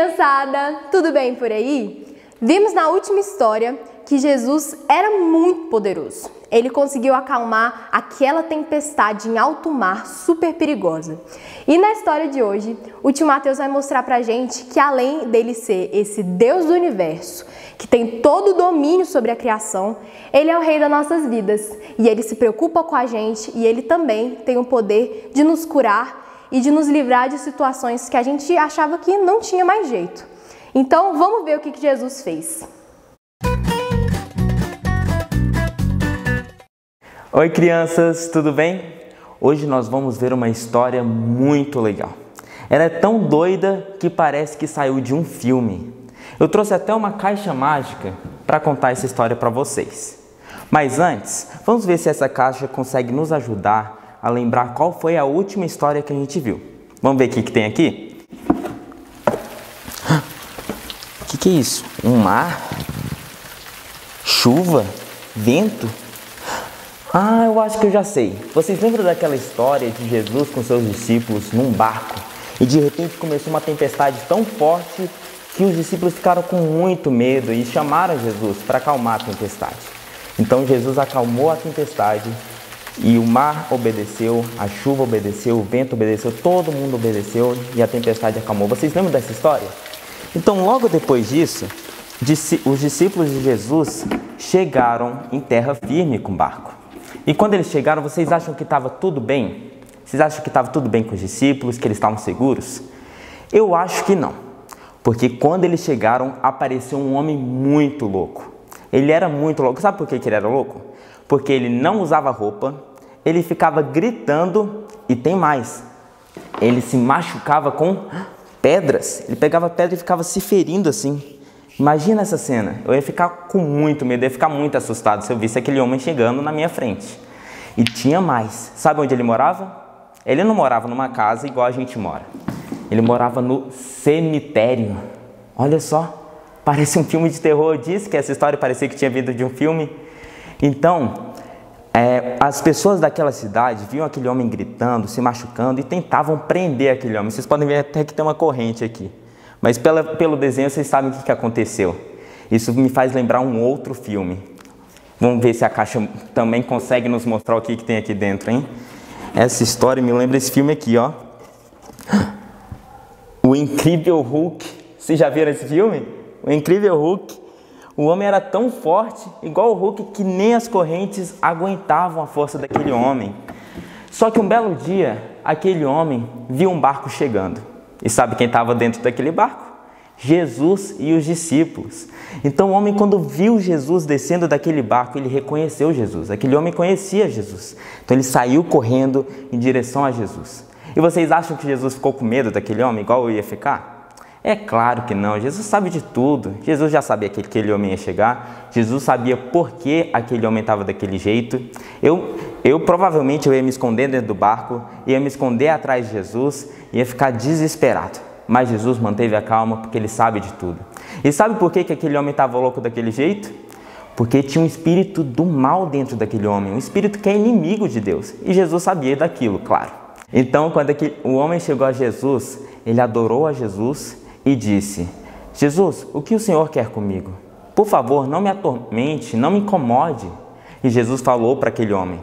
criançada! Tudo bem por aí? Vimos na última história que Jesus era muito poderoso. Ele conseguiu acalmar aquela tempestade em alto mar super perigosa. E na história de hoje, o tio Mateus vai mostrar pra gente que além dele ser esse Deus do universo, que tem todo o domínio sobre a criação, ele é o rei das nossas vidas. E ele se preocupa com a gente e ele também tem o poder de nos curar e de nos livrar de situações que a gente achava que não tinha mais jeito. Então, vamos ver o que Jesus fez. Oi crianças, tudo bem? Hoje nós vamos ver uma história muito legal. Ela é tão doida que parece que saiu de um filme. Eu trouxe até uma caixa mágica para contar essa história para vocês. Mas antes, vamos ver se essa caixa consegue nos ajudar a lembrar qual foi a última história que a gente viu. Vamos ver o que tem aqui? O que é isso? Um mar? Chuva? Vento? Ah, eu acho que eu já sei. Vocês lembram daquela história de Jesus com seus discípulos num barco? E de repente começou uma tempestade tão forte que os discípulos ficaram com muito medo e chamaram Jesus para acalmar a tempestade. Então Jesus acalmou a tempestade e o mar obedeceu, a chuva obedeceu, o vento obedeceu, todo mundo obedeceu e a tempestade acalmou. Vocês lembram dessa história? Então logo depois disso, os discípulos de Jesus chegaram em terra firme com o barco. E quando eles chegaram, vocês acham que estava tudo bem? Vocês acham que estava tudo bem com os discípulos, que eles estavam seguros? Eu acho que não. Porque quando eles chegaram, apareceu um homem muito louco. Ele era muito louco. Sabe por que ele era louco? Porque ele não usava roupa, ele ficava gritando e tem mais. Ele se machucava com pedras. Ele pegava pedra e ficava se ferindo assim. Imagina essa cena, eu ia ficar com muito medo, eu ia ficar muito assustado se eu visse aquele homem chegando na minha frente. E tinha mais. Sabe onde ele morava? Ele não morava numa casa igual a gente mora. Ele morava no cemitério. Olha só, parece um filme de terror. Eu disse que essa história parecia que tinha vindo de um filme. Então, as pessoas daquela cidade viam aquele homem gritando, se machucando e tentavam prender aquele homem. Vocês podem ver até que tem uma corrente aqui. Mas pelo desenho vocês sabem o que aconteceu. Isso me faz lembrar um outro filme. Vamos ver se a caixa também consegue nos mostrar o que tem aqui dentro, hein? Essa história me lembra esse filme aqui, ó. O Incrível Hulk. Vocês já viram esse filme? O Incrível Hulk. O homem era tão forte, igual o Hulk, que nem as correntes aguentavam a força daquele homem. Só que um belo dia, aquele homem viu um barco chegando. E sabe quem estava dentro daquele barco? Jesus e os discípulos. Então o homem, quando viu Jesus descendo daquele barco, ele reconheceu Jesus. Aquele homem conhecia Jesus. Então ele saiu correndo em direção a Jesus. E vocês acham que Jesus ficou com medo daquele homem, igual eu ia ficar? É claro que não. Jesus sabe de tudo. Jesus já sabia que aquele homem ia chegar. Jesus sabia por que aquele homem estava daquele jeito. Eu provavelmente ia me esconder dentro do barco, ia me esconder atrás de Jesus, ia ficar desesperado. Mas Jesus manteve a calma porque ele sabe de tudo. E sabe por que aquele homem estava louco daquele jeito? Porque tinha um espírito do mal dentro daquele homem, um espírito que é inimigo de Deus. E Jesus sabia daquilo, claro. Então, quando o homem chegou a Jesus, ele adorou a Jesus e disse: Jesus, o que o Senhor quer comigo? Por favor, não me atormente, não me incomode. E Jesus falou para aquele homem: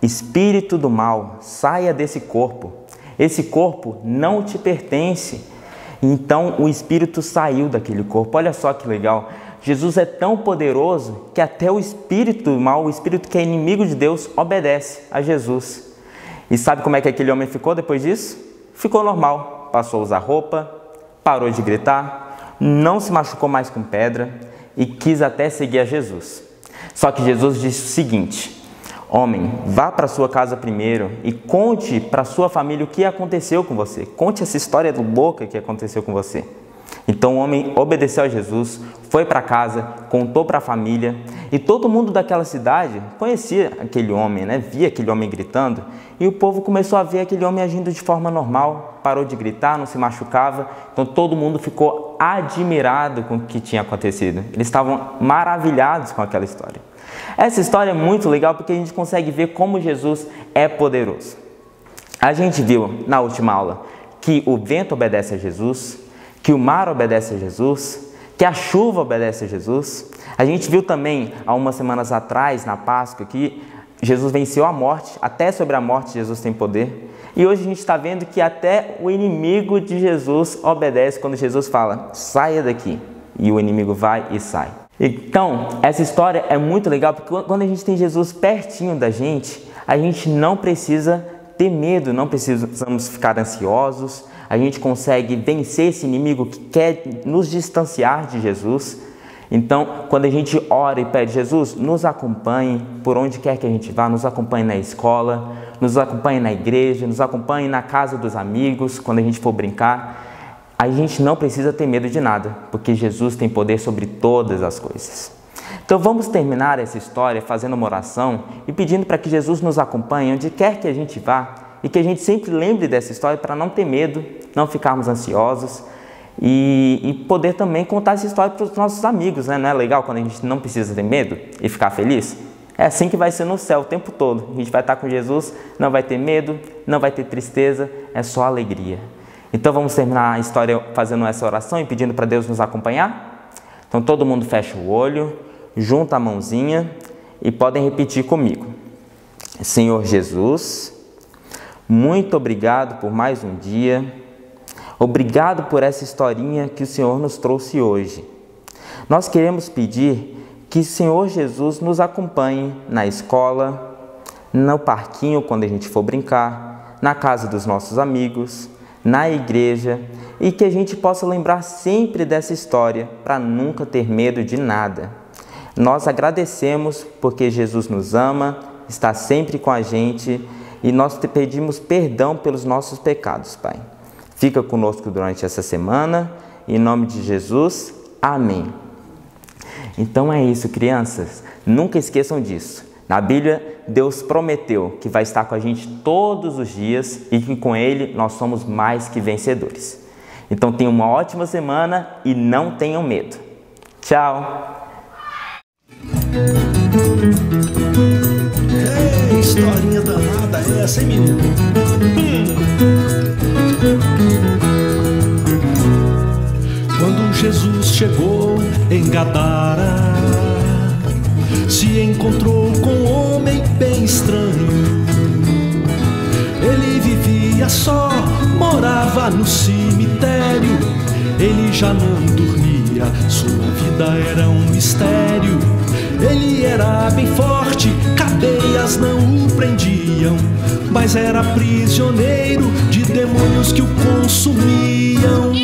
Espírito do mal, saia desse corpo. Esse corpo não te pertence. Então o espírito saiu daquele corpo. Olha só que legal. Jesus é tão poderoso que até o espírito do mal, o espírito que é inimigo de Deus, obedece a Jesus. E sabe como é que aquele homem ficou depois disso? Ficou normal. Passou a usar roupa, parou de gritar, não se machucou mais com pedra e quis até seguir a Jesus. Só que Jesus disse o seguinte: homem, vá para sua casa primeiro e conte para sua família o que aconteceu com você. Conte essa história louca que aconteceu com você. Então o homem obedeceu a Jesus, foi para casa, contou para a família e todo mundo daquela cidade conhecia aquele homem, né? Via aquele homem gritando e o povo começou a ver aquele homem agindo de forma normal, parou de gritar, não se machucava. Então todo mundo ficou admirado com o que tinha acontecido. Eles estavam maravilhados com aquela história. Essa história é muito legal porque a gente consegue ver como Jesus é poderoso. A gente viu na última aula que o vento obedece a Jesus, que o mar obedece a Jesus, que a chuva obedece a Jesus. A gente viu também, há umas semanas atrás, na Páscoa, que Jesus venceu a morte, até sobre a morte Jesus tem poder. E hoje a gente está vendo que até o inimigo de Jesus obedece quando Jesus fala, saia daqui. E o inimigo vai e sai. Então, essa história é muito legal, porque quando a gente tem Jesus pertinho da gente, a gente não precisa ter medo, não precisamos ficar ansiosos, a gente consegue vencer esse inimigo que quer nos distanciar de Jesus. Então, quando a gente ora e pede, Jesus, nos acompanhe por onde quer que a gente vá, nos acompanhe na escola, nos acompanhe na igreja, nos acompanhe na casa dos amigos, quando a gente for brincar, a gente não precisa ter medo de nada, porque Jesus tem poder sobre todas as coisas. Então vamos terminar essa história fazendo uma oração e pedindo para que Jesus nos acompanhe onde quer que a gente vá e que a gente sempre lembre dessa história para não ter medo, não ficarmos ansiosos e poder também contar essa história para os nossos amigos, né? Não é legal quando a gente não precisa ter medo e ficar feliz? É assim que vai ser no céu o tempo todo. A gente vai estar com Jesus, não vai ter medo, não vai ter tristeza, é só alegria. Então vamos terminar a história fazendo essa oração e pedindo para Deus nos acompanhar? Então todo mundo fecha o olho, junta a mãozinha e podem repetir comigo. Senhor Jesus, muito obrigado por mais um dia. Obrigado por essa historinha que o Senhor nos trouxe hoje. Nós queremos pedir que o Senhor Jesus nos acompanhe na escola, no parquinho quando a gente for brincar, na casa dos nossos amigos, na igreja, e que a gente possa lembrar sempre dessa história para nunca ter medo de nada. Nós agradecemos porque Jesus nos ama, está sempre com a gente e nós te pedimos perdão pelos nossos pecados, Pai. Fica conosco durante essa semana, em nome de Jesus, amém. Então é isso, crianças, nunca esqueçam disso. Na Bíblia, Deus prometeu que vai estar com a gente todos os dias e que com Ele nós somos mais que vencedores. Então tenham uma ótima semana e não tenham medo. Tchau! Ei, historinha danada essa, hein, menino? Quando Jesus chegou em Gadara, se encontrou com um homem bem estranho. Ele vivia só, morava no cemitério. Ele já não dormia, sua vida era um mistério. Ele era bem forte, cadeias não o prendiam, mas era prisioneiro de demônios que o consumiam.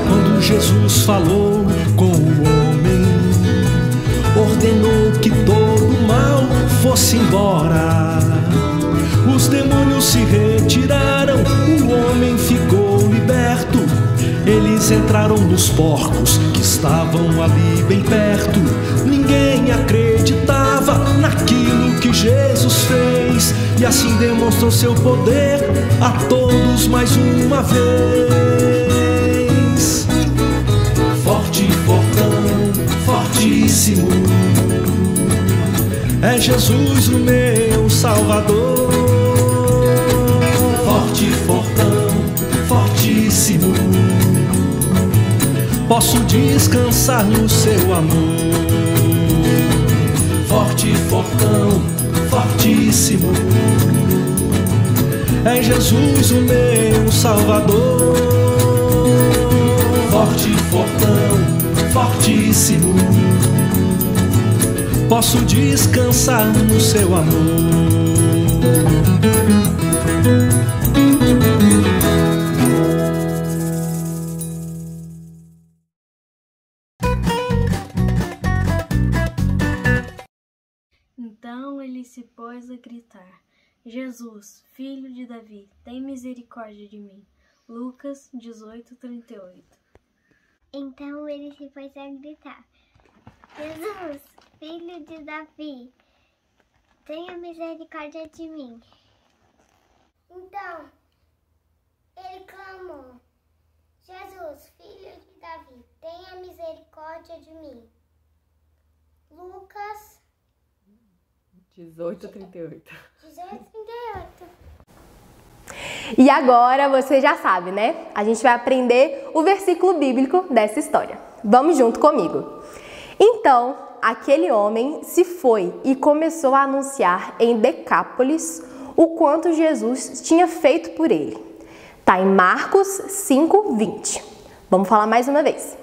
Quando Jesus falou com o homem, ordenou que todo o mal fosse embora. Os demônios se retiraram, o homem ficou liberto. Eles entraram nos porcos que estavam ali bem perto. Ninguém acreditava naquilo que Jesus fez, e assim demonstrou seu poder a todos mais uma vez. Forte, fortão, fortíssimo, é Jesus o meu Salvador. Forte, fortão, fortíssimo, posso descansar no seu amor. Forte, fortão, fortíssimo, é Jesus o meu Salvador. Forte, fortão, fortíssimo, posso descansar no seu amor. Então ele se pôs a gritar: Jesus, filho de Davi, tem misericórdia de mim. Lucas 18:38. Então ele se pôs a gritar: Jesus, filho de Davi, tenha misericórdia de mim. Então ele clamou: Jesus, filho de Davi, tenha misericórdia de mim. Lucas 18:38. 18:38. E agora você já sabe, né? A gente vai aprender o versículo bíblico dessa história. Vamos junto comigo. Então, aquele homem se foi e começou a anunciar em Decápolis o quanto Jesus tinha feito por ele. Está em Marcos 5:20. Vamos falar mais uma vez.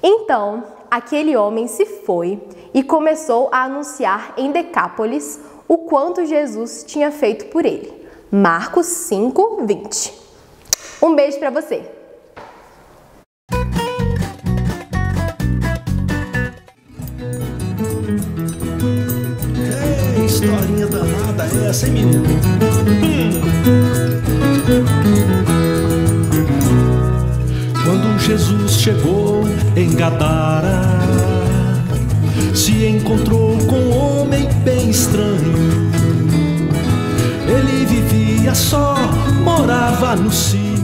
Então, aquele homem se foi e começou a anunciar em Decápolis o quanto Jesus tinha feito por ele. Marcos 5:20. Um beijo para você. Historinha danada essa, hein, menino? Quando Jesus chegou em Gadara, se encontrou com um homem bem estranho. Ele vivia só, morava no sítio.